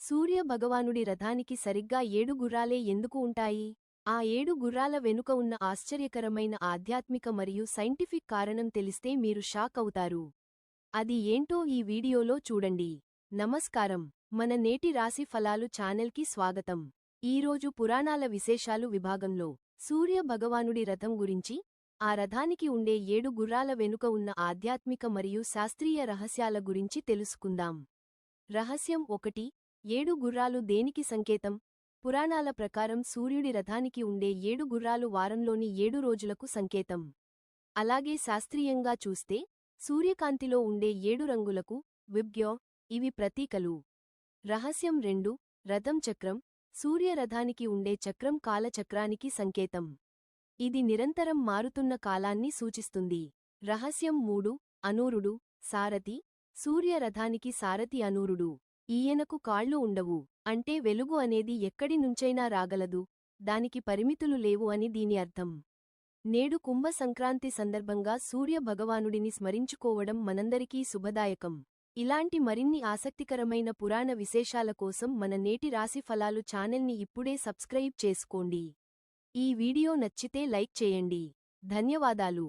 సూర్య భగవానుడి రథానికి సరిగ్గా 7 గుర్రాలే ఎందుకు ఉంటాయి? ఆ 7 గుర్రాల వెనుక ఉన్న ఆశ్చర్యకరమైన ఆధ్యాత్మిక మరియు సైంటిఫిక్ కారణం తెలిస్తే మీరు షాక్ అవుతారు. అది ఏంటో ఈ వీడియోలో చూడండి. నమస్కారం, మన నేటి రాశి ఫలాలు ఛానల్కి స్వాగతం. ఈరోజు పురాణాల విశేషాలు విభాగంలో సూర్య భగవానుడి రథం గురించి, ఆ రథానికి ఉండే 7 గుర్రాల వెనుక ఉన్న ఆధ్యాత్మిక మరియు శాస్త్రీయ రహస్యాల గురించి తెలుసుకుందాం. రహస్యం 1. 7 గుర్రాలు దేనికి సంకేతం? పురాణాల ప్రకారం సూర్యుడి రథానికి ఉండే 7 గుర్రాలు వారంలోని 7 రోజులకు సంకేతం. అలాగే శాస్త్రీయంగా చూస్తే సూర్యకాంతిలో ఉండే 7 రంగులకు విబ్గ్యో ఇవి ప్రతీకలు. రహస్యం 2. రథం చక్రం. సూర్యరథానికి ఉండే చక్రం కాలచక్రానికి సంకేతం. ఇది నిరంతరం మారుతున్న కాలాన్ని సూచిస్తుంది. రహస్యం 3. అనూరుడు, సారథి. సూర్యరథానికి సారథి అనూరుడు. ఈయనకు కాళ్ళు ఉండవు, అంటే వెలుగు అనేది ఎక్కడి నుంచైనా రాగలదు, దానికి పరిమితులు లేవు అని దీని అర్థం. నేడు కుంభ సంక్రాంతి సందర్భంగా సూర్య భగవానుడిని స్మరించుకోవడం మనందరికీ శుభదాయకం. ఇలాంటి మరిన్ని ఆసక్తికరమైన పురాణ విశేషాల కోసం మన నేటి రాశి ఫలాలు ఛానల్ని ఇప్పుడే సబ్స్క్రైబ్ చేసుకోండి. ఈ వీడియో నచ్చితే లైక్ చేయండి. ధన్యవాదాలు.